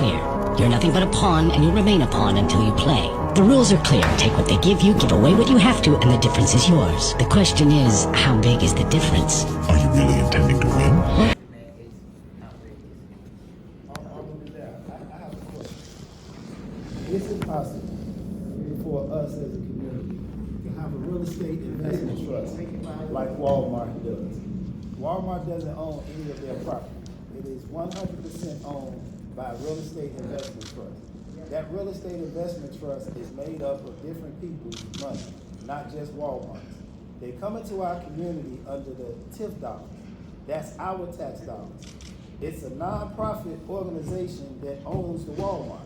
clear. You're nothing but a pawn, and you'll remain a pawn until you play. The rules are clear. Take what they give you, give away what you have to, and the difference is yours. The question is, how big is the difference? Are you really intending to win? Is it possible for us as a community to have a real estate investment trust like Walmart does? Walmart doesn't own any of their property. It is 100% owned by a real estate investment trust. That real estate investment trust is made up of different people's money, not just Walmart's. They come into our community under the T.H.U.G.S dollars. That's our tax dollars. It's a nonprofit organization that owns the Walmart,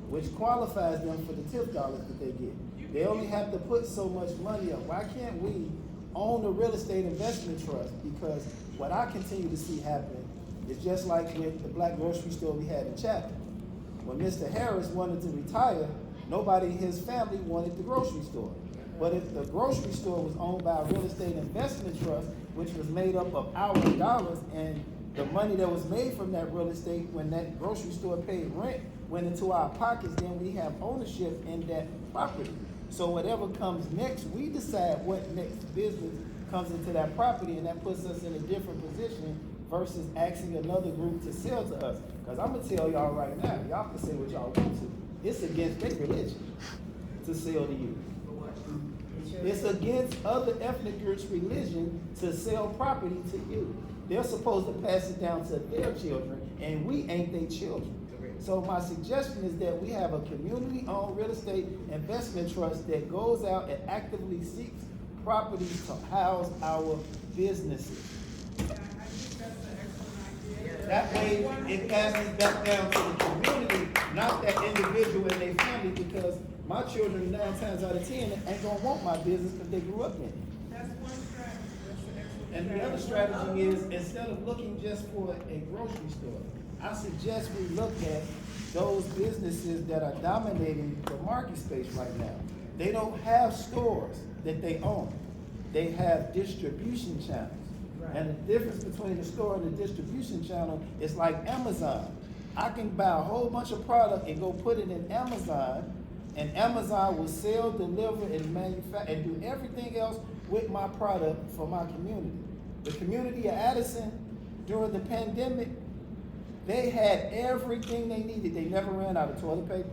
which qualifies them for the T.H.U.G.S dollars that they get. They only have to put so much money up. Why can't we own the real estate investment trust? Because what I continue to see happen is just like with the black grocery store we had in Chapel. When Mr. Harris wanted to retire, nobody in his family wanted the grocery store. But if the grocery store was owned by a real estate investment trust, which was made up of our dollars, and the money that was made from that real estate when that grocery store paid rent went into our pockets, then we have ownership in that property. So whatever comes next, we decide what next business comes into that property, and that puts us in a different position versus asking another group to sell to us. Because I'm gonna tell y'all right now, y'all can say what y'all want to. It's against their religion to sell to you. It's against other ethnic groups' religion to sell property to you. They're supposed to pass it down to their children, and we ain't their children. So my suggestion is that we have a community-owned real estate investment trust that goes out and actively seeks properties to house our businesses. That way, it passes back down to the community, not that individual and their family, because my children 9 times out of 10 ain't gonna want my business because they grew up in it. That's one strategy. That's an excellent And the other strategy is, instead of looking just for a grocery store, I suggest we look at those businesses that are dominating the market space right now. They don't have stores that they own. They have distribution channels. And the difference between the store and the distribution channel is like Amazon. I can buy a whole bunch of product and go put it in Amazon, and Amazon will sell, deliver, and manufacture, and do everything else with my product for my community. The community of Addison, during the pandemic, they had everything they needed. They never ran out of toilet paper,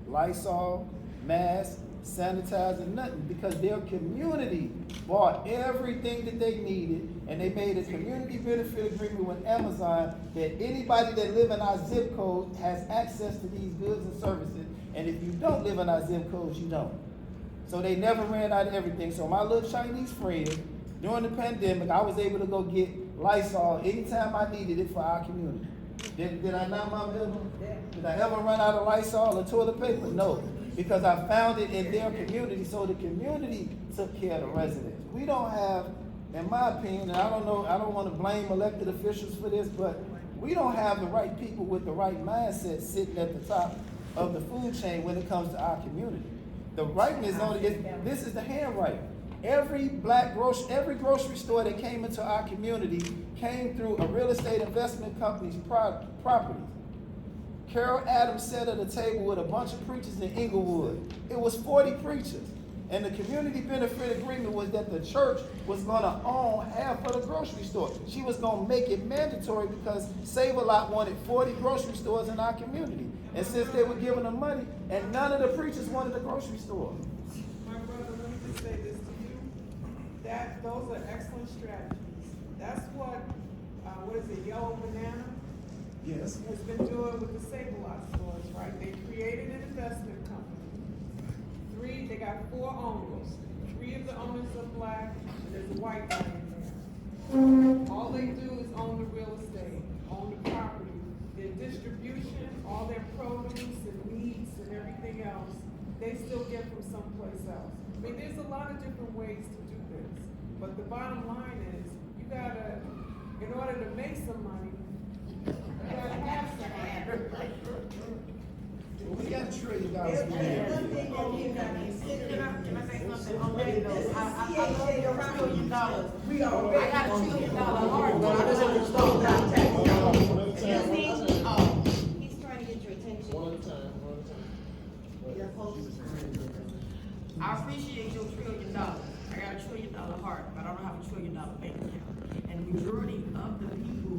Lysol, masks, sanitizer, nothing, because their community bought everything that they needed, and they made a community benefit agreement with Amazon that anybody that live in our zip code has access to these goods and services, and if you don't live in our zip codes, you don't. So they never ran out of everything. So my little Chinese friend, during the pandemic, I was able to go get Lysol anytime I needed it for our community. Did I not, Mom? Did I ever run out of Lysol or toilet paper? No, because I found it in their community, so the community took care of the residents. We don't have, in my opinion, and I don't know, I don't want to blame elected officials for this, but we don't have the right people with the right mindset sitting at the top of the food chain when it comes to our community. The writing is on it. This is the handwriting. Every grocery store that came into our community came through a real estate investment company's properties. Carol Adams sat at a table with a bunch of preachers in Inglewood. It was 40 preachers. And the community benefit agreement was that the church was gonna own half of the grocery store. She was gonna make it mandatory because Save-A-Lot wanted 40 grocery stores in our community. And since they were giving them money, and none of the preachers wanted a grocery store. My brother, let me just say this to you. Those are excellent strategies. That's what is it, Yellow Banana? Yes. Has been doing with the Save-A-Lot stores, right? They created an investment company. They got 4 owners. 3 of the owners are black, and there's a white guy in there. All they do is own the real estate, own the property. Their distribution, all their produce and meats and everything else, they still get from someplace else. I mean, there's a lot of different ways to do this. But the bottom line is, you gotta, in order to make some money, you gotta have some money. We got $1 trillion. Can I say something on that though? I love your $1 trillion. We already got $1 trillion hard, but I just want to stop that. He's trying to get your attention. One at a time. I appreciate your $1 trillion. I got $1 trillion heart, but I don't have $1 trillion bank account. And the majority of the people,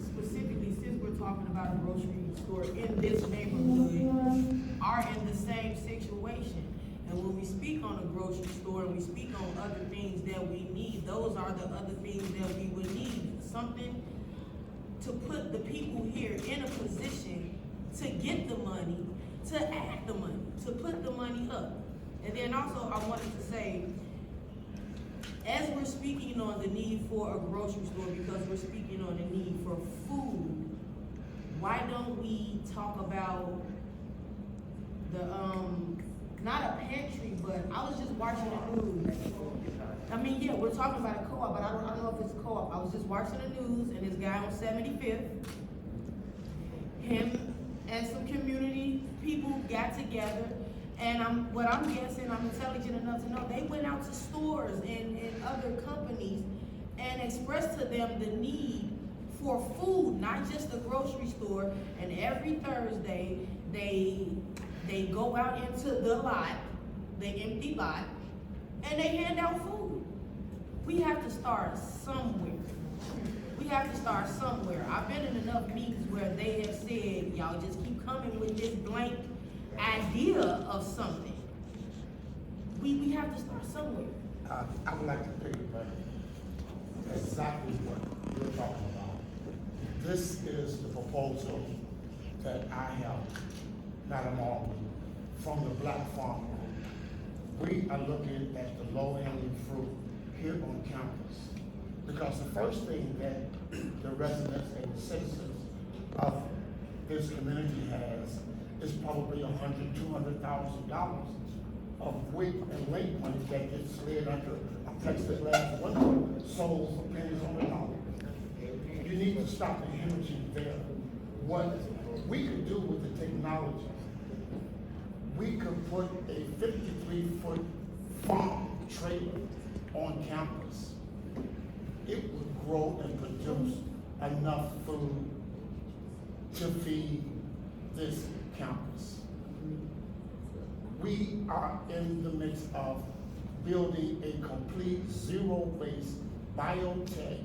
specifically since we're talking about a grocery store in this neighborhood, are in the same situation. And when we speak on a grocery store and we speak on other things that we need, those are the other things that we would need. Something to put the people here in a position to get the money, to add the money, to put the money up. And then also I wanted to say, as we're speaking on the need for a grocery store, because we're speaking on the need for food, why don't we talk about the, not a pantry, but I was just watching the news. I mean, yeah, we're talking about a co-op, but I don't know if it's a co-op. I was just watching the news, and this guy on 75th, him and some community people got together, and what I'm guessing, I'm intelligent enough to know, they went out to stores and other companies and expressed to them the need for food, not just the grocery store. And every Thursday, they go out into the lot, the empty lot, and they hand out food. We have to start somewhere. We have to start somewhere. I've been in enough meetings where they have said, y'all just keep coming with this blank idea of something. We have to start somewhere. I would like to piggyback exactly what you're talking about. This is the proposal that I have, Madam Alderman, from the Black Farm Group. We are looking at the low-hanging fruit here on campus. Because the first thing that the residents and the citizens of this community has is probably $100,000, $200,000 of weight and weight money that gets slid under a plexiglass window, sold for pennies on the dollar. You need to stop the hemorrhaging there. What we could do with the technology, we could put a 53-foot farm trailer on campus. It would grow and produce enough food to feed this campus. We are in the midst of building a complete zero-waste biotech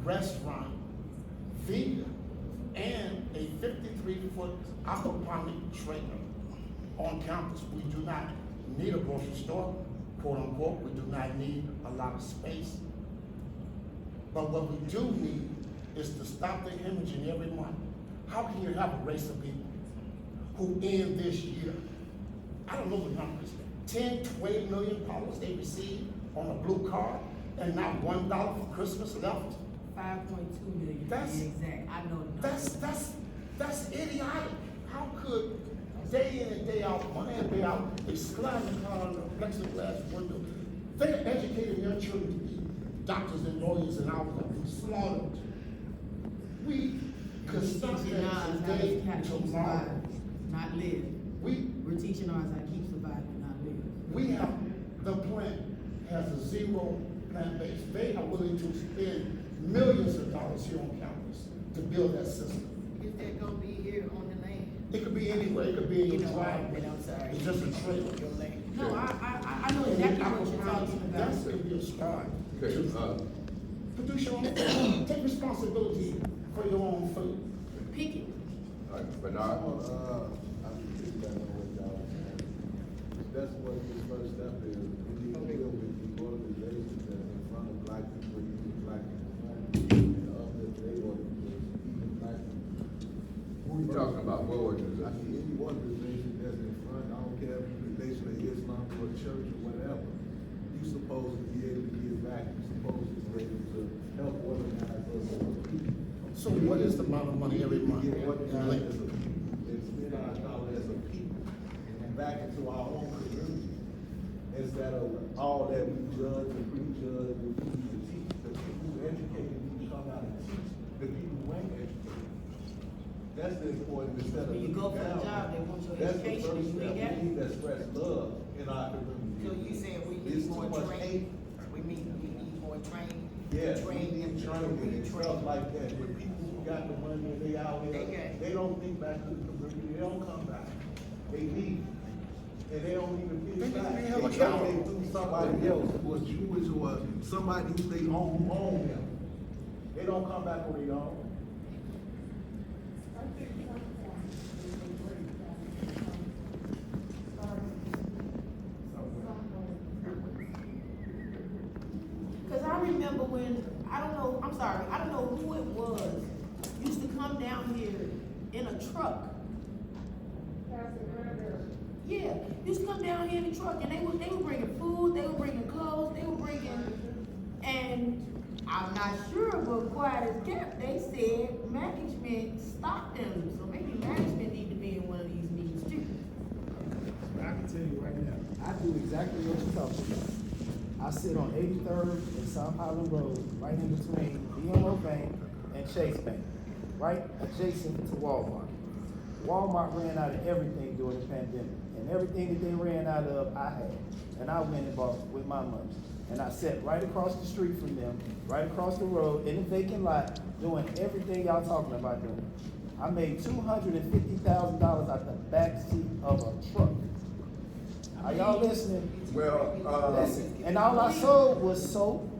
restaurant, vegan, and a 53-foot aquaponic trailer on campus. We do not need a grocery store, quote unquote. We do not need a lot of space. But what we do need is to stop the hemorrhaging every month. How can you have a race of people who end this year, I don't know the numbers, $10, $12 million they received on a blue card and not $1 for Christmas left? 5.2 million to be exact. I know the numbers. That's idiotic. How could day in and day out, month in and day out, they slide the car on the plexiglass window? They're educating their children to be doctors and lawyers and ours are being slaughtered. We could stop that today, tomorrow. Not live. We're teaching ours how to keep surviving, not live. We have, the plant has a zero plant base. They are willing to spend millions of dollars here on campus to build that system. Is that gonna be here on the land? It could be anywhere, it could be in your driveway. I'm sorry. It's just a trailer. No, I know exactly what you're talking about. That's gonna be a start. Okay, to produce your own food. Take responsibility for your own food. Pick it. all right, Bernard. I'm just back on what y'all are saying. That's what the first step is. We need to build with the organizations that are in front of black people, using black people, and uplift their organizations, even black people. Who are you talking about? What I organization? mean, any organization that's in front, I don't care if you're the Nation of Islam or a church or whatever, you're supposed to be able to give back. You're supposed to be able to help organize us as a people. So what is the amount of money every month? Get organized as a people, and spend our dollar as a people, and back into our own community, instead of all that we judge and prejudge and we need to teach. The people who educated need to come out and teach the people who ain't educated. That's the important, instead of. When you go for a looking down. job, they want your That's the education, first you step. ain't got it. We need to express love in our community. So you saying we It's need more too much training? hate. We need more training? Yeah, we Train need them to training and retrain. stuff like that, with people who got the money and they out They here, got- they don't think back to the community, they don't come back. They leave. And they don't even get it back. They try to do somebody else who was Jewish or somebody who they own them. They don't come back on their own. I think some point is a great point. Cause I remember when, I don't know who it was, used to come down here in a truck. Yeah, used to come down here in a truck and they were bringing food, they were bringing clothes, they were bringing, and I'm not sure, but quiet as kept, they said management stopped them, so maybe management need to be in one of these meetings too. I can tell you right now, I do exactly what you're talking about. I sit on 83rd and South Highland Road, right in between BMO Bank and Chase Bank, right adjacent to Walmart. Walmart ran out of everything during the pandemic, and everything that they ran out of, I had. And I went and bought with my money. And I sat right across the street from them, right across the road, in a vacant lot, doing everything y'all talking about doing. I made $250,000 out the back seat of a truck. Are y'all listening? Well, Listen, and all I sold was soap,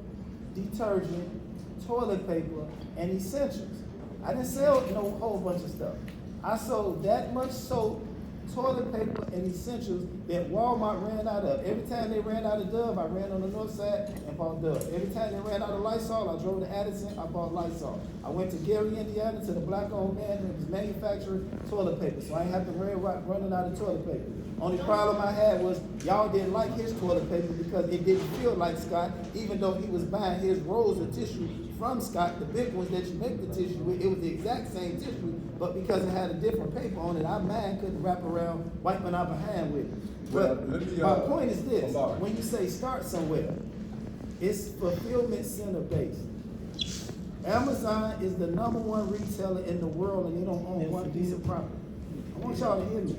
detergent, toilet paper, and essentials. I didn't sell no whole bunch of stuff. I sold that much soap, toilet paper, and essentials that Walmart ran out of. Every time they ran out of Dove, I ran on the north side and bought Dove. Every time they ran out of Lysol, I drove to Addison, I bought Lysol. I went to Gary, Indiana, to the black-owned man that was manufacturing toilet paper, so I ain't have to worry about running out of toilet paper. Only problem I had was y'all didn't like his toilet paper because it didn't feel like Scott, even though he was buying his rolls of tissue from Scott, the big ones that you make the tissue with. It was the exact same tissue, but because it had a different paper on it, mine couldn't wrap around wiping out behind with it. Well, But let me, my point is this: Lamar. when you say start somewhere, it's fulfillment center based. Amazon is the #1 retailer in the world, and they don't own one piece of property. I want y'all to hear me.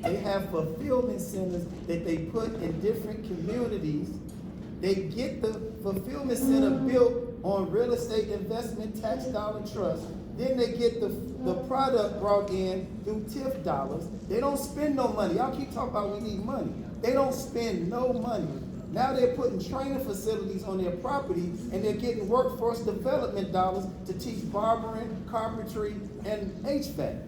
They have fulfillment centers that they put in different communities. They get the fulfillment center built on real estate investment tax dollar trust. Then they get the product brought in through TIF dollars. They don't spend no money. Y'all keep talking about we need money. They don't spend no money. Now they're putting training facilities on their property, and they're getting workforce development dollars to teach barbering, carpentry, and HVAC.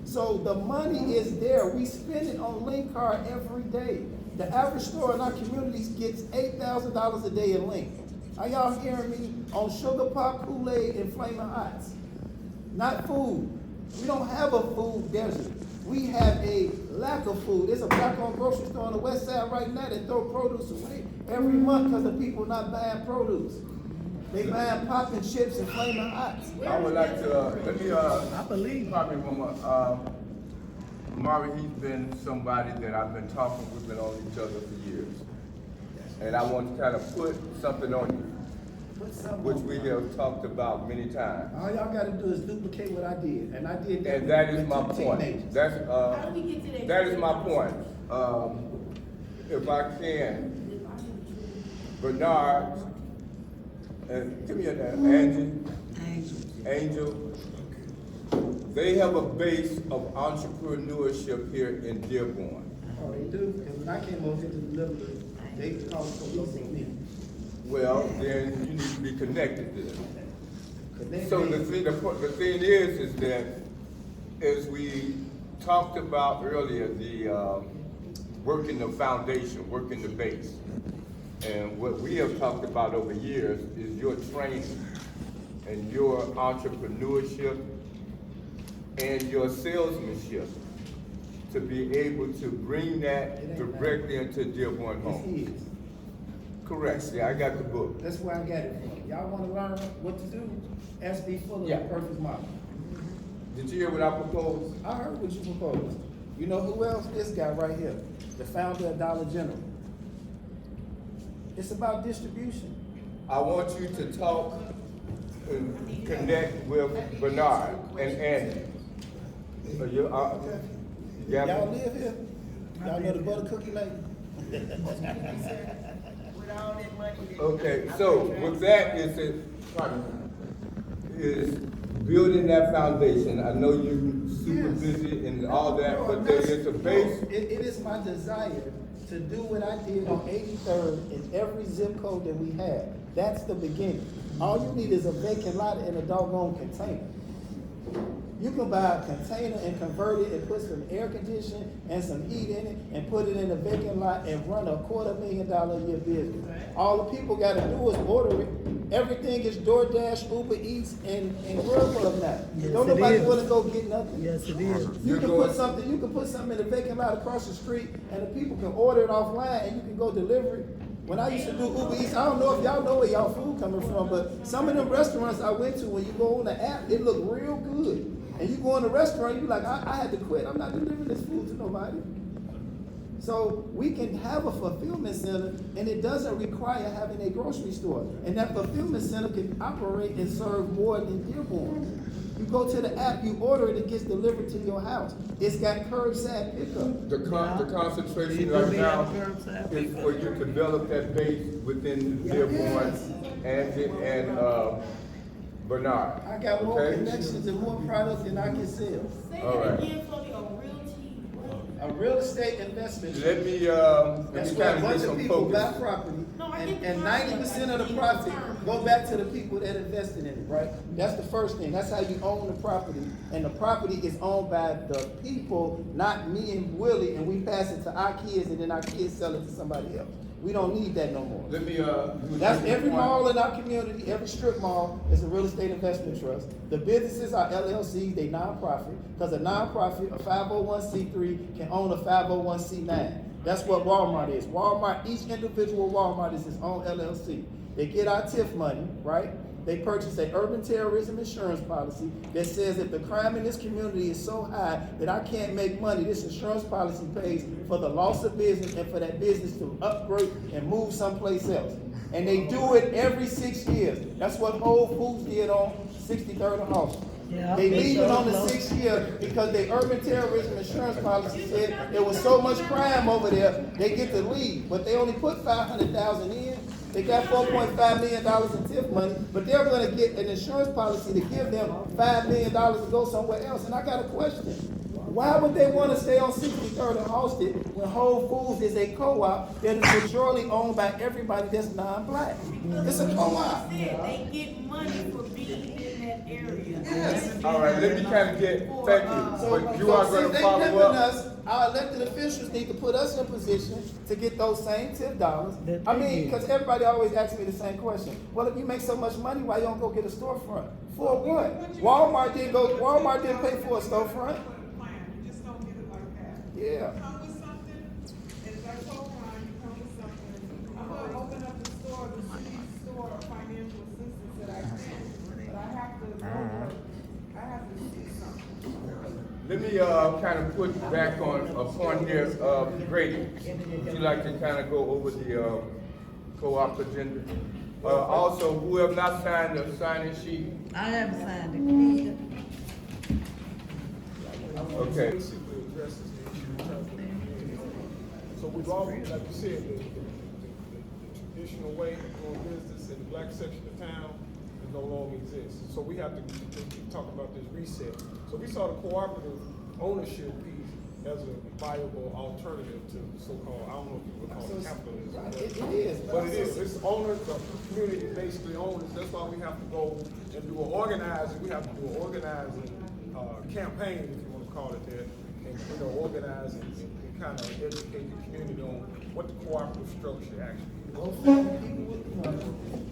So the money is there. We spend it on link card every day. The average store in our communities gets $8,000 a day in link. Are y'all hearing me? On sugar pop, Kool-Aid, and Flaming Hots. Not food. We don't have a food desert. We have a lack of food. There's a black-owned grocery store on the west side right now that throw produce away every month because the people not buying produce. They buying popping chips and Flaming Hots. I would like to, let me, I believe. probably one more, Mari, he's been somebody that I've been talking, we've been on each other for years. And I want to kind of put something on you, Put something which on we me. have talked about many times. All y'all gotta do is duplicate what I did, and I did that. And that is with my two point. teenagers. That's, How do we get to that? that is my point. If I can, Bernard, and give me a name, Angel. They have a base of entrepreneurship here in Dearborn. Oh, they do, because when I came over here to deliver, they called police on me. Well, then you need to be connected to them. 'Cause they- So they- the thing is that as we talked about earlier, the working the foundation, working the base. And what we have talked about over years is your training and your entrepreneurship and your salesmanship to be able to bring that directly into Dearborn Yes, home. he is. Correct, yeah, I got the book. That's where I got it from. Y'all wanna learn what to do? SB Fuller, Yeah. the perfect model. Did you hear what I proposed? I heard what you proposed. You know who else? This guy right here, the founder of Dollar General. It's about distribution. I want you to talk and connect with Bernard and Andy. So you, Okay. Gavin? Y'all live here? Y'all know the butter cookie lady? With all that money. that- Okay, so with that is building that foundation, I know you super Yes. busy and all that, No, but I'm there not- is a base. no, it is my desire to do what I did on 83rd in every zip code that we have. That's the beginning. All you need is a vacant lot and a doggone container. You can buy a container and convert it and put some air conditioning and some heat in it and put it in a vacant lot and run a $250,000 a year business. All the people gotta do is order it. Everything is DoorDash, Uber Eats, and Grubhub now. Yes, Don't it nobody is. wanna go get nothing. Yes, it is. You can put something in a vacant lot across the street and the people can order it offline and you can go deliver it. When I used to do Uber Eats, I don't know if y'all know where y'all food coming from, but some of them restaurants I went to, when you go on the app, it look real good. And you go in the restaurant, you like, I had to quit. I'm not delivering this food to nobody. So we can have a fulfillment center and it doesn't require having a grocery store. And that fulfillment center can operate and serve more than Dearborn. You go to the app, you order it, it gets delivered to your house. It's got curbside pickup. The concentration You right do now have curbside is for you to develop that base within Dearborn and Bernard. I got more okay? connections and more product than I can sell. Say All that right. again for me, a realty, what? A real estate investment. Let me That's where a kind of get bunch of some people buy focus. property, No, I get and the 90% of the profit go back to the people that invested in it, right? That's the first thing. That's how you own the property, and the property is owned by the people, not me and Willie, and we pass it to our kids, and then our kids sell it to somebody else. We don't need that no more. Let me That's every mall in our community, every strip mall is a real estate investment trust. The businesses are LLCs, they nonprofit, because a nonprofit, a 501c3 can own a 501c9. That's what Walmart is. Walmart, each individual Walmart is its own LLC. They get our TIF money, right? They purchase a urban terrorism insurance policy that says if the crime in this community is so high that I can't make money, this insurance policy pays for the loss of business and for that business to upgrade and move someplace else. And they do it every 6 years. That's what Whole Foods did on 63rd and Hawthorne. Yeah, They they leave it sure on the close. 6th year because the urban terrorism insurance policy said there was so much crime over there, they get to leave. But they only put 500,000 in. They got $4.5 million in TIF money, but they're gonna get an insurance policy to give them $5 million to go somewhere else. And I got a question. Why would they wanna stay on 63rd and Halsted when Whole Foods is a co-op that is majority owned by everybody that's non-black? It's a co-op. They get money for being in that area. Yes. All right, let me kind of get, thank you, So, but you are since going to they follow pimping up. us, our elected officials need to put us in position to get those same tip dollars. I mean, because everybody always asks me the same question. Well, if you make so much money, why you don't go get a storefront? For what? Walmart didn't pay for a storefront. Plan, you just don't get it like that. Yeah. You come with something, and as I told Ron, you come with something, I'm gonna open up the store, the city store of financial assistance that I can, but I have to see something. Let me kind of put back on a point here, Grady. Would you like to kind of go over the co-op agenda? Also, who have not signed the sign-in sheet? I haven't signed it. Okay. Basically addresses the issue in terms of community. So we've always, like you said, the traditional way of doing business in the black section of town no longer exists. So we have to talk about this reset. So we saw the cooperative ownership piece as a viable alternative to so-called, I don't know if you would call it capitalism. It is. But it is, it's owners, the community basically owners, that's why we have to go and do an organizing, we have to do an organizing campaign, if you want to call it that, and, organize and kind of educate the community on what the cooperative structure actually is. Go find people with the money.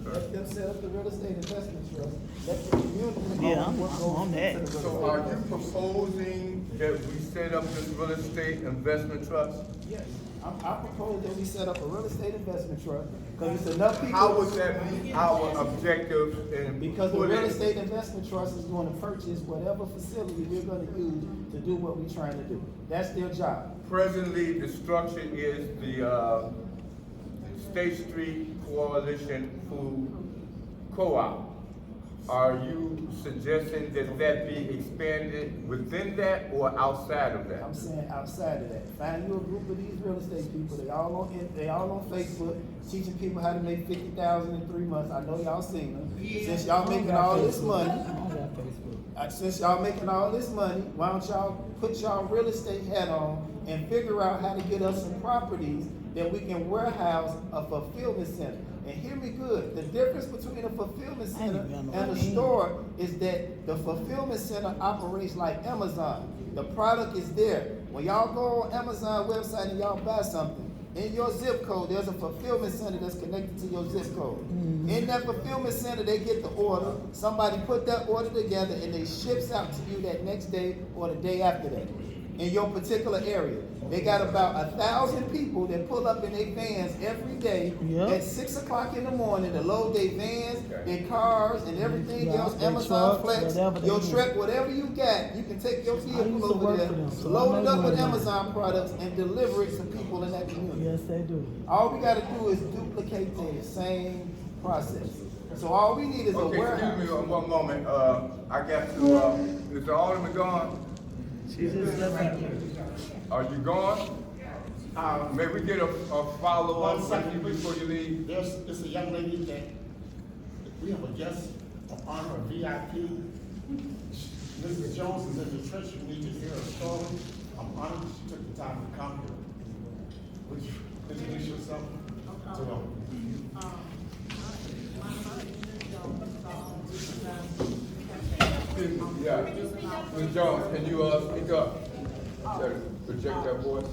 Let them set up the real estate investment trust. Let the community Yeah, own what I'm goes on that. into the real So are estate you proposing that we set up this real estate investment trust? Yes, I propose that we set up a real estate investment trust, because it's enough people. How would that be our objective in Because the putting- real estate investment trust is going to purchase whatever facility we're gonna use to do what we're trying to do. That's their job. Presently, the structure is the State Street Coalition Food Co-op. Are you suggesting that that be expanded within that or outside of that? I'm saying outside of that. Find you a group of these real estate people, they all on Facebook, teaching people how to make 50,000 in 3 months. I know y'all seen them. Since y'all making all this money, since y'all making all this money, why don't y'all put y'all real estate hat on and figure out how to get us some properties that we can warehouse a fulfillment center. And hear me good, the difference between a fulfillment center and a store is that the fulfillment center operates like Amazon. The product is there. When y'all go on Amazon website and y'all buy something, in your zip code, there's a fulfillment center that's connected to your zip code. In that fulfillment center, they get the order. Somebody put that order together and they ships out to you that next day or the day after that in your particular area. They got about 1,000 people that pull up in their vans every day at 6 o'clock in the morning to load their vans, their cars, and everything else. Amazon Flex, your truck, whatever you got, you can take your vehicle over there, load it up with Amazon products, and deliver it to people in that community. Yes, they do. All we got to do is duplicate the same process. So all we need is a warehouse. Excuse me one moment. I got to. Is the alderman gone? She just left. Are you gone? May we get a follow-up from you before you leave? There's a young lady that, we have a guest of honor, a VIP. Mrs. Jones is in the church, you need to hear her story. I'm honored she took the time to come here. Would you introduce yourself to them? Yeah. Ms. Jones, can you speak up? Project that voice.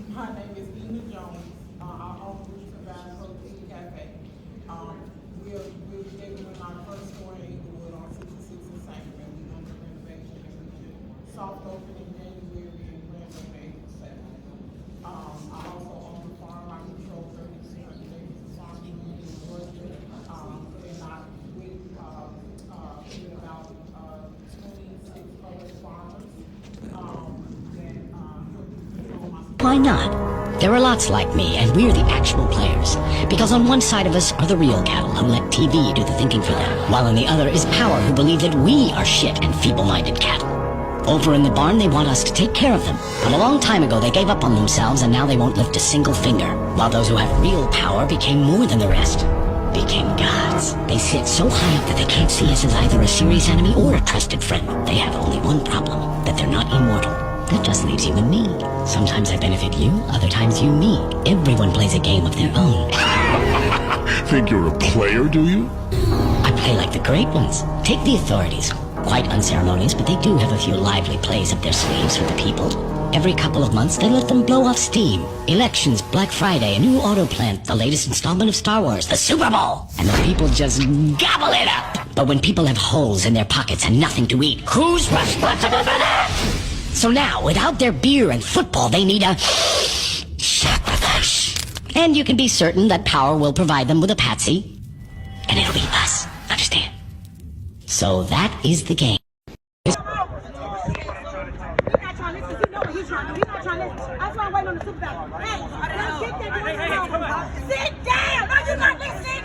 My name is Ina Jones. I own Valencia Windstead Cafe. We're given our first store in Inglewood on 66 and St. and we under renovation and we did soft opening January and grand opening 7. I also own a farm. I control 3600 acres of farm in Georgia. And I with about 26 other farmers. Why not? There are lots like me, and we're the actual players. Because on one side of us are the real cattle who let TV do the thinking for them, while on the other is power who believe that we are shit and feeble-minded cattle. Over in the barn, they want us to take care of them. But a long time ago, they gave up on themselves, and now they won't lift a single finger. While those who have real power became more than the rest. Became gods. They sit so high up that they can't see us as either a serious enemy or a trusted friend. They have only one problem, that they're not immortal. That just leaves you and me. Sometimes I benefit you, other times you me. Everyone plays a game of their own. Think you're a player, do you? I play like the great ones. Take the authorities. Quite unceremonious, but they do have a few lively plays up their sleeves for the people. Every couple of months, they let them blow off steam. Elections, Black Friday, a new auto plant, the latest installment of Star Wars, the Super Bowl. And the people just gobble it up. But when people have holes in their pockets and nothing to eat, who's responsible for that? So now, without their beer and football, they need a sacrifice. And you can be certain that power will provide them with a patsy. And it'll be us. Understand? So that is the game. He's not trying to listen. You know what he's trying to do. He's not trying to listen. That's why I'm waiting on the supervisor. Hey, let's get that dude. Sit down. No, you're not listening.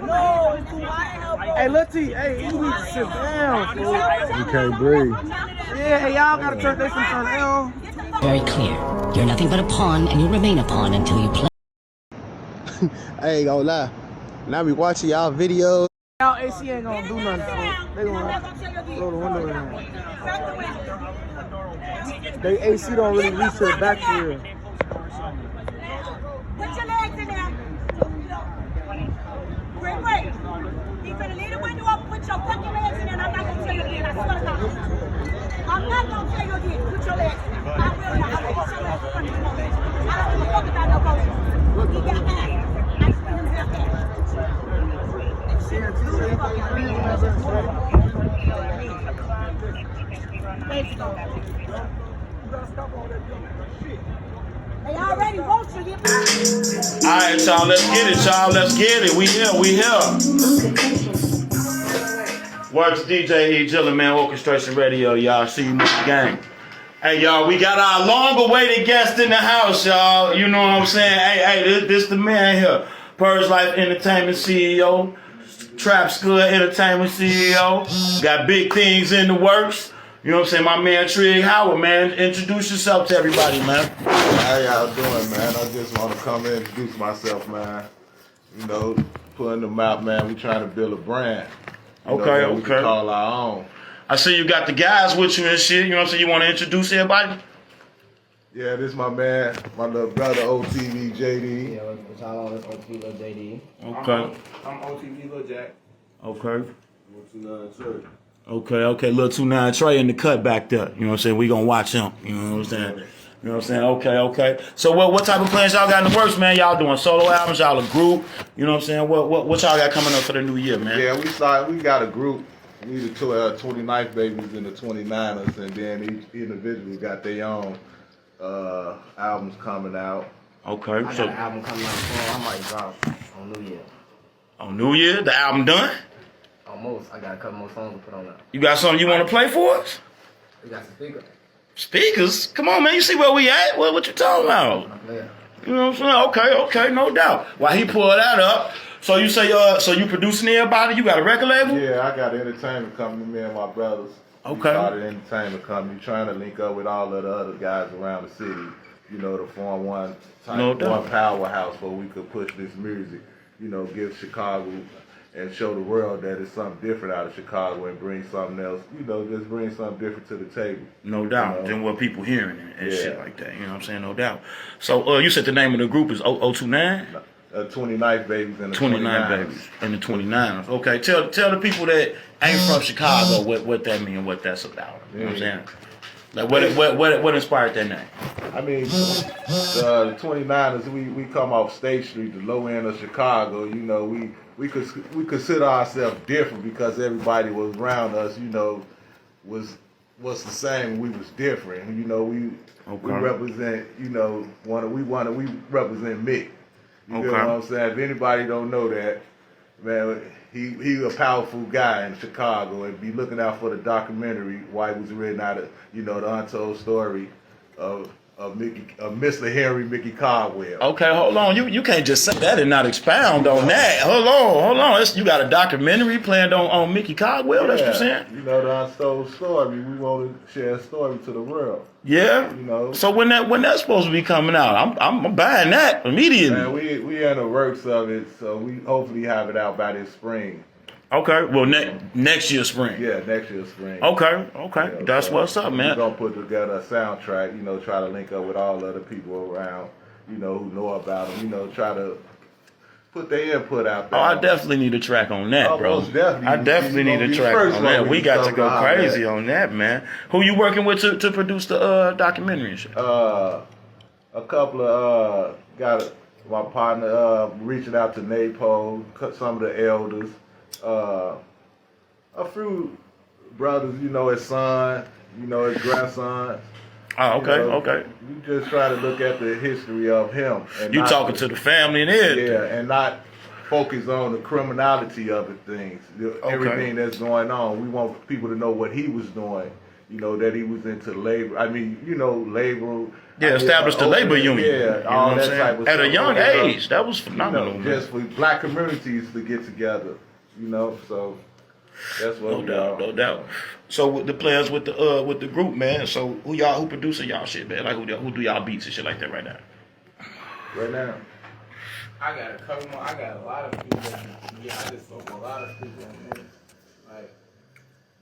No, it's too high. Hey, look, hey, you need to sit down, fool. You can't breathe. Yeah, hey, y'all gotta turn this into an L. Very clear. You're nothing but a pawn, and you'll remain a pawn until you play. I ain't gonna lie. When I be watching y'all videos. Y'all AC ain't gonna do nothing, fool. They gonna blow the window in. They AC don't really reach to the back here. Put your legs in there. Wait. He's gonna leave the window up. Put your fucking legs in there, and I'm not gonna tell you again. I swear to God. I'm not gonna tell you again. Put your legs in there. I will not. I'm gonna put your legs in front of the moment. I don't give a fuck about no bullshit. He got ass. I see him have ass. They already want you. Alright, y'all, let's get it, y'all. Let's get it. We here. Works DJ T.H.U.G.S, man, Orchestration Radio, y'all. See you next game. Hey, y'all, we got our long-awaited guest in the house, y'all. You know what I'm saying? Hey, this the man here. Purge Life Entertainment CEO. Trap Skud Entertainment CEO. Got big things in the works. You know what I'm saying? My man T.H.U.G.S Howard, man. Introduce yourself to everybody, man. How y'all doing, man? I just want to come and introduce myself, man. You know, putting them out, man. We trying to build a brand. You know, that we can call our own. I see you got the guys with you and shit. You know what I'm saying? You want to introduce everybody? Yeah, this is my man, my little brother, OTV JD. Yeah, what's all on this OTV Lil JD? Okay. I'm OTV Lil Jack. Okay. 129 Trey. Okay. Little 29 Trey in the cut back there. You know what I'm saying? We gonna watch him. You know what I'm saying? You know what I'm saying? Okay. So what type of plans y'all got in the works, man? Y'all doing solo albums? Y'all a group? You know what I'm saying? What y'all got coming up for the new year, man? Yeah, we got a group. We the 29th babies and the 29ers, and then each individual got their own albums coming out. Okay. I got an album coming out soon. I might drop on New Year. On New Year? The album done? Almost. I got a couple more songs to put on that. You got something you want to play for us? We got some speakers. Speakers? Come on, man. You see where we at? What you talking about? Yeah. You know what I'm saying? Okay, no doubt. While he pulled that up, so you say, so you producing everybody? You got a record label? Yeah, I got an entertainment company, me and my brothers. Okay. We started an entertainment company, trying to link up with all of the other guys around the city, you know, to form one powerhouse where we could push this music, you know, give Chicago and show the world that it's something different out of Chicago and bring something else, you know, just bring something different to the table. No doubt, than what people hearing and shit like that, you know what I'm saying? No doubt. So you said the name of the group is 029? 29th babies and the 29 babies and the 29ers. Okay, tell the people that ain't from Chicago what that mean and what that's about. You know what I'm saying? Like what inspired that name? I mean, the 29ers, we come off State Street, the low end of Chicago. You know, we consider ourselves different because everybody was around us. You know, was the same. We was different. You know, we represent. You know, we represent Mick. You know what I'm saying? If anybody don't know that, man, he's a powerful guy in Chicago, and be looking out for the documentary why it was written out of, you know, the untold story of Mr. Henry Mickey Caldwell. Okay, hold on. You can't just say that and not expound on that. Hold on. You got a documentary planned on Mickey Caldwell, that's what you're saying? You know, the untold story. We want to share a story to the world. Yeah. You know. So when that's supposed to be coming out, I'm buying that immediately. Man, we in the works of it, so we hopefully have it out by this spring. Okay. Well, next year spring. Yeah, next year spring. Okay. Yeah, That's what's up, man. We're gonna put together a soundtrack. You know, try to link up with all other people around. You know, who know about them. You know, try to put their input out there. Oh, I definitely need a track on that, bro. Most definitely. I definitely need a track on that. We got to go crazy on that, man. Who you working with to produce the documentary and shit? A couple of got my partner reaching out to NAPO, some of the elders, a few brothers, you know, his son, you know, his grandson. Oh, okay, you know, okay. We just try to look at the history of him. And You talking to the family and everything. Yeah, and not focus on the criminality of the things, everything that's going on. We want people to know what he was doing. You know, that he was into labor. I mean, you know, labor. Yeah, established the labor union. Yeah, you know all what that I'm saying? type of At stuff. a young age, that was You phenomenal. know, just for black communities to get together. You know, so that's what No doubt. So with the players with the group, man. So who producing y'all shit, man? Like who do y'all beats and shit like that right now? Right now. I got a couple more. I got a lot of people. I just spoke with a lot of people.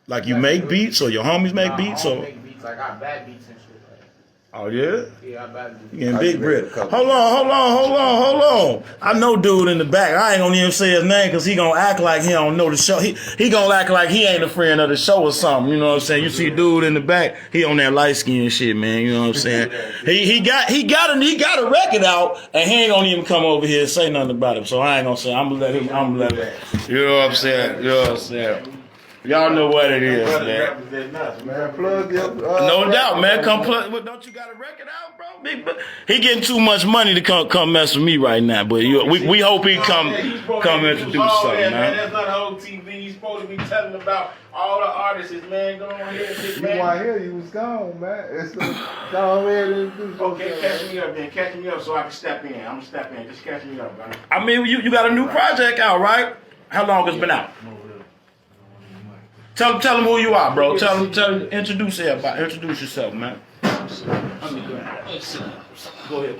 Like you make beats or your homies make beats I or? don't make beats. I got bad beats and shit. Oh yeah? Yeah, I bad beats. You getting big bread. Hold on. I know dude in the back. I ain't gonna even say his name because he gonna act like he don't know the show. He gonna act like he ain't a friend of the show or something. You know what I'm saying? You see dude in the back, he on that light skin shit, man. You know what I'm saying? he got a record out and he ain't gonna even come over here and say nothing about him. So I ain't gonna say. I'm gonna let him. You know what I'm saying? Y'all know what it is, man. Man, plug your, no doubt, man. Come plug. Don't you got a record out, bro? He getting too much money to come mess with me right now. But we hope he come introduce something, man. That's not the whole TV. You supposed to be telling about all the artists, man. Go on here, you weren't here. You was gone, man. Go ahead and introduce yourself. Okay, catch me up, then. Catch me up so I can step in. I'm gonna step in. Just catch me up, bro. I mean, you got a new project out, right? How long it's been out? Tell them who you are, bro. Tell them, introduce everybody. Introduce yourself, man. Go ahead.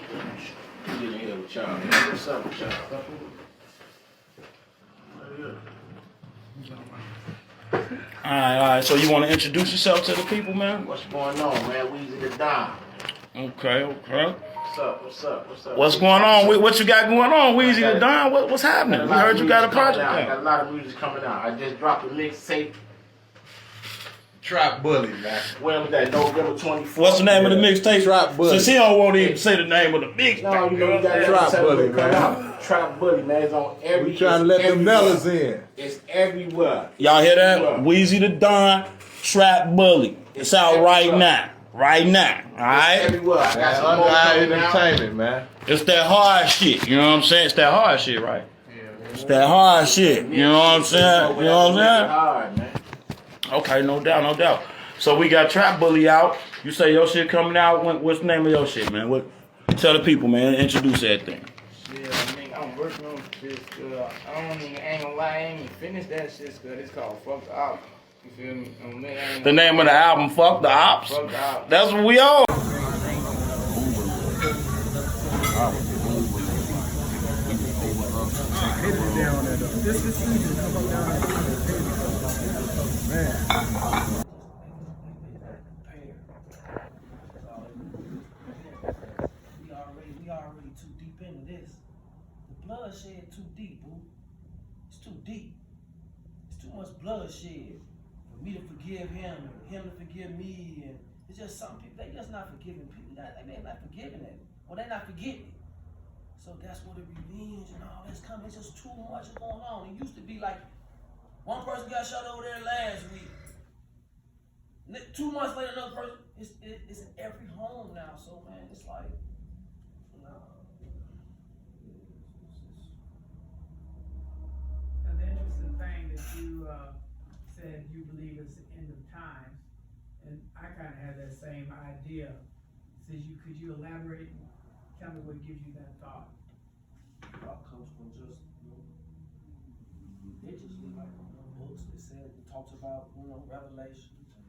Get in here with y'all, man. What's up with y'all? All right. So you want to introduce yourself to the people, man? What's going on, man? Weezy the Don. Okay. What's up? What's going on? What you got going on, Weezy the Don? What's happening? We heard you got a project I out. got a lot of music coming out. I just dropped a mixtape. Trap Bully, man. When was that? November 24th. What's the name of the mixtape? Trap Bully. Since he don't want to even say the name of the mixtape. No, you know you got Trap Bully, man. Trap Bully, man. It's on every. We trying to let them mellas in. It's everywhere. Y'all hear that? Weezy the Don, Trap Bully. It's out right now. Right now. All right? Everywhere. I got some more Under coming out. entertainment, man. It's that hard shit. You know what I'm saying? It's that hard shit, right? It's that hard shit. You know what I'm saying? You know what I'm saying? Hard, man. Okay, no doubt. So we got Trap Bully out. You say your shit coming out. What's the name of your shit, man? Tell the people, man. Introduce everything. Yeah, I mean, I'm working on this. I ain't gonna lie, I ain't even finished that shit, Skud. It's called Fuck the Ops. You feel me? The name of the album, Fuck the Ops. Fuck the Ops. That's what we all. We already too deep into this. The bloodshed too deep, boo. It's too deep. It's too much bloodshed for me to forgive him and him to forgive me. And it's just some people, they just not forgiving people. They not forgiving it. Or they not forgetting it. So that's where the revenge and all that's coming. It's just too much going on. It used to be like one person got shot over there last week. 2 months later, another person. It's in every home now. So man, it's like, The interesting thing that you said you believe it's the end of times, and I kind of had that same idea. Could you elaborate and tell me what gives you that thought? thought comes from just, religiously, like books that said, it talks about, revelations and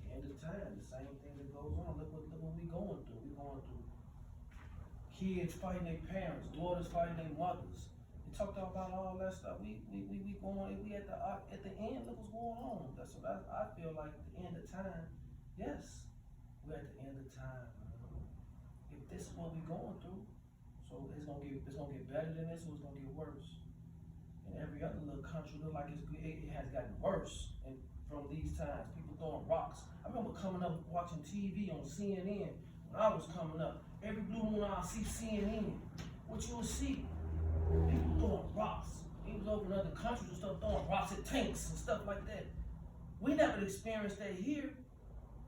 the end of time, the same thing that goes on. Look what we going through. We going through kids fighting their parents, daughters fighting their mothers. We talked about all that stuff. We at the end, look what's going on. That's what I feel like at the end of time. Yes, we're at the end of time. If this is what we're going through, so it's gonna get better than this, or it's gonna get worse. And every other little country look like it has gotten worse. And from these times, people throwing rocks. I remember coming up watching TV on CNN when I was coming up. Every blue moon I see CNN. What you'll see, people throwing rocks. He was over in other countries and stuff throwing rocks at tanks and stuff like that. We never experienced that here,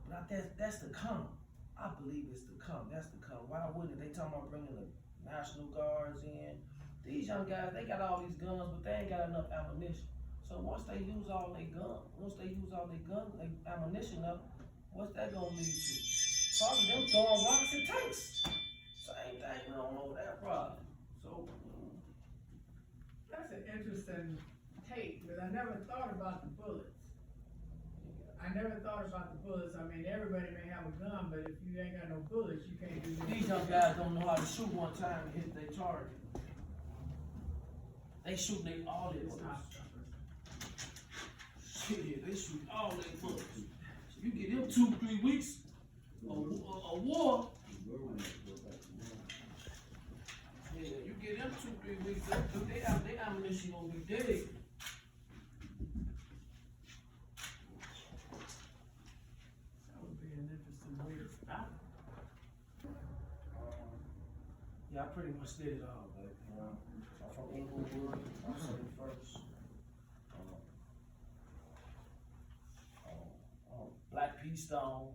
but that's to come. I believe it's to come. That's to come. Why wouldn't it? They talking about bringing the National Guards in. These young guys, they got all these guns, but they ain't got enough ammunition. So once they use all their ammunition up, what's that gonna lead to? Probably them throwing rocks at tanks. Same thing, we don't know that problem. So That's an interesting take, because I never thought about the bullets. I never thought about the bullets. I mean, everybody may have a gun, but if you ain't got no bullets, you can't do anything. these young guys don't know how to shoot one time and hit their target. They shoot all their bullets. Shit, they shoot all their bullets. So you get them 2-3 weeks a war. Yeah, you get them 2-3 weeks. Their ammunition gonna be dead. That would be an interesting way to stop. Yeah, I pretty much did it all, but I'm from Inglewood. I'll say it first. Black Pea Stone,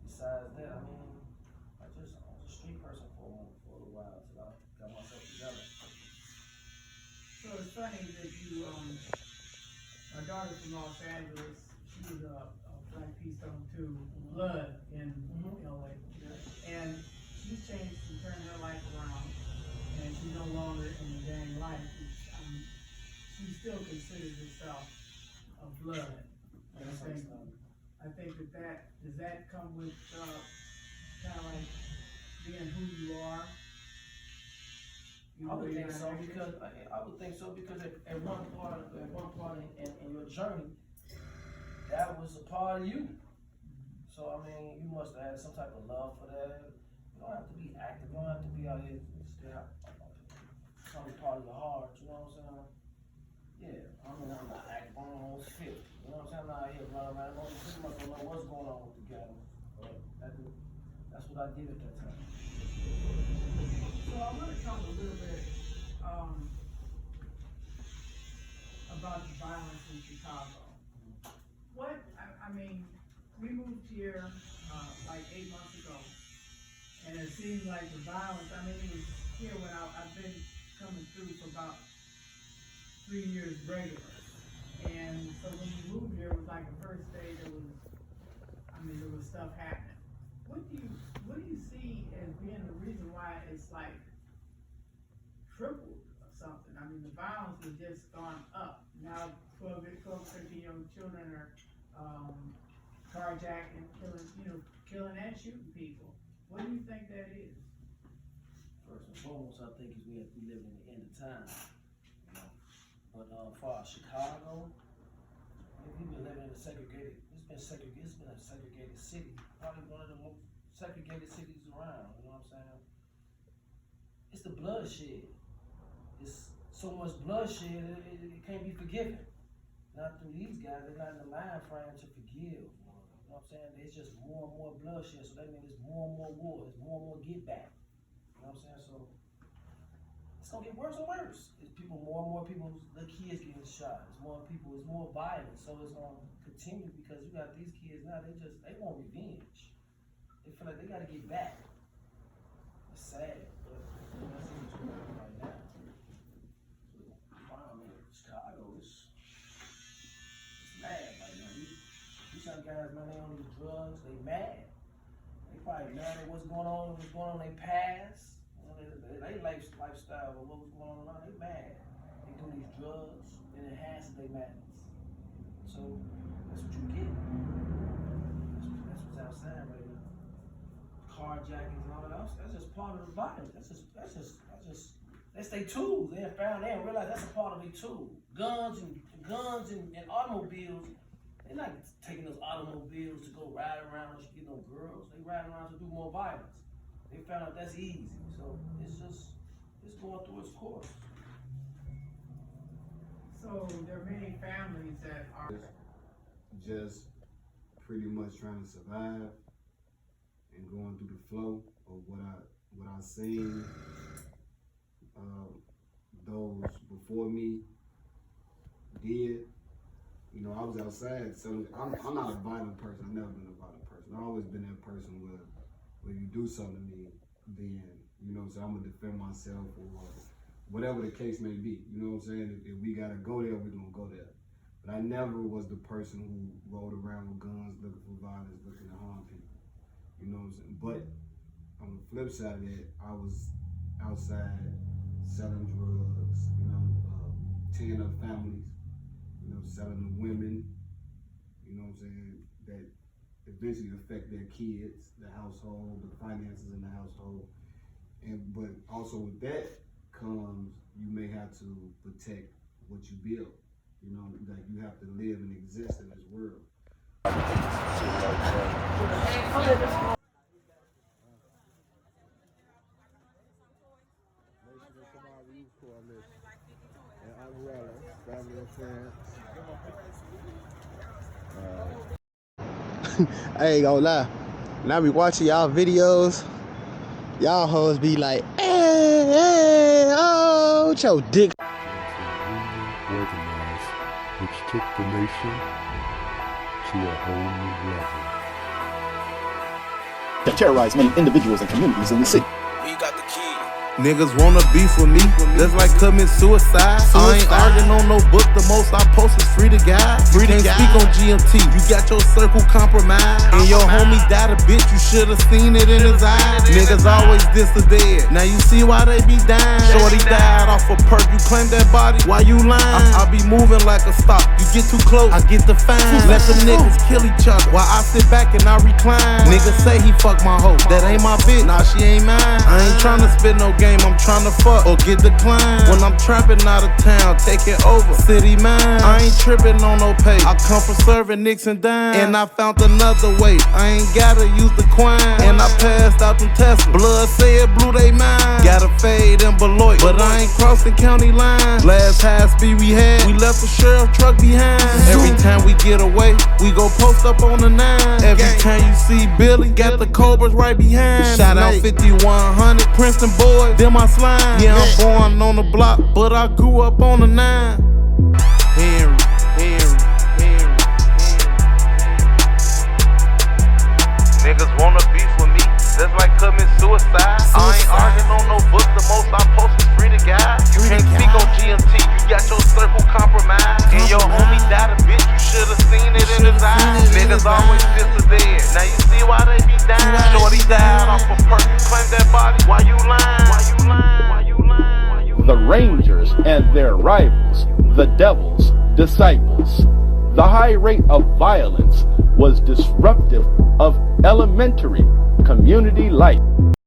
besides that, I mean, I was a street person for a little while till I got myself together. So it's funny that you, my daughter's from Los Angeles, she was a Black Pea Stone too, Blood in LA. And she's changed and turned her life around, and she's no longer in the gang life. She still considers herself a Blood. And I think that does that come with kind of like being who you are? I would think so because at one part in your journey, that was a part of you. So I mean, you must have had some type of love for that. You don't have to be active. You don't have to be out here still some part of your heart. You know what I'm saying? Yeah, I mean, I'm not active. I'm almost fit. You know what I'm saying? I'm not out here running around. I pretty much don't know what's going on with the game. But that's what I did at that time. So I want to talk a little bit about the violence in Chicago. I mean, we moved here like 8 months ago, and it seems like the violence, I mean, it was here when I've been coming through for about 3 years regular. And so when we moved here, it was like the first day there was stuff happening. What do you see as being the reason why it's like tripled or something? I mean, the violence has just gone up. Now 12, 15 young children are carjacking, killing and shooting people. What do you think that is? First and foremost, I think is we live in the end of time. You know? But for Chicago, we've been living in a segregated. It's been a segregated city. Probably one of the most segregated cities around. You know what I'm saying? It's the bloodshed. It's so much bloodshed it can't be forgiven. Not through these guys. They're not in the mind frame to forgive. You know what I'm saying? There's just more and more bloodshed. So that means there's more and more war. There's more and more get back. You know what I'm saying? So it's gonna get worse and worse. It's more and more people, the kids getting shot. It's more people, it's more violence. So it's gonna continue because you got these kids now, they want revenge. They feel like they gotta get back. It's sad, but that's what's going on right now. I mean, Chicago is mad right now. These young guys, man, they on these drugs, they mad. They probably mad at what's going on in their past. They lifestyle or what was going on, they mad. They do these drugs, and it enhances their madness. So that's what you get. That's what's outside right now. Carjackings and all that else. That's just part of the violence. That's just their tools. They didn't realize that's a part of their tool. Guns and automobiles. They're not taking those automobiles to go ride around and get no girls. They ride around to do more violence. They found out that's easy. So it's going through its course. So there are many families that are just pretty much trying to survive and going through the flow of what I seen those before me did. You know, I was outside, so I'm not a violent person. I've never been a violent person. I've always been that person where you do something to me, then, you know, so I'm gonna defend myself or whatever the case may be. You know what I'm saying? If we gotta go there, we're gonna go there. But I never was the person who rode around with guns looking for violence, looking to harm people. You know what I'm saying? But on the flip side of that, I was outside selling drugs, you know, tearing up families, you know, selling to women, you know what I'm saying, that eventually affect their kids, the household, the finances in the household. But also with that comes, you may have to protect what you build. You know, like you have to live and exist in this world. I ain't gonna lie. When I be watching y'all videos, y'all hoes be like, hey, oh, with your dick. Organized, which took the nation to a whole new level. That terrorized many individuals and communities in the city. Niggas wanna beef with me, that's like commit suicide. I ain't arguing on no book, the most I post is free to guide. You can't speak on GMT, you got your circle compromised. And your homie died a bitch, you should've seen it in his eyes. Niggas always diss the dead, now you see why they be dying. Shorty died off a perk, you claim that body, why you lying? I be moving like a stock, you get too close, I get the fine. Let them niggas kill each other, while I sit back and I recline. Niggas say he fuck my hoe, that ain't my bitch, nah she ain't mine. I ain't tryna spit no game. game, I'm tryna fuck or get declined. When I'm trapping out of town, taking over city mine. I ain't tripping on no pay. I come from serving nicks and dimes, and I found another way. I ain't gotta use the quine, and I passed out them tests. Blood said blew they mind. Gotta fade in Beloit, but I ain't crossing county lines. Last high speed we had, we left the sheriff truck behind. Every time we get away, we go post up on the 9. Every time you see Billy, got the Cobras right behind. Shout out 5100, Princeton boys, them my slime. Yeah, I'm born on the block, but I grew up on the 9. Henry. Niggas wanna beef with me, that's like commit suicide. I ain't arguing on no book, the most I post is free to guide. You can't speak on GMT, you got your circle compromised. And your homie died a bitch, you should've seen it in his eyes. Niggas always just dead, now you see why they be dying. Shorty died off a perk, claim that body, why you lying? The Rangers and their rivals, the Devil's disciples. The high rate of violence was disruptive of elementary community life.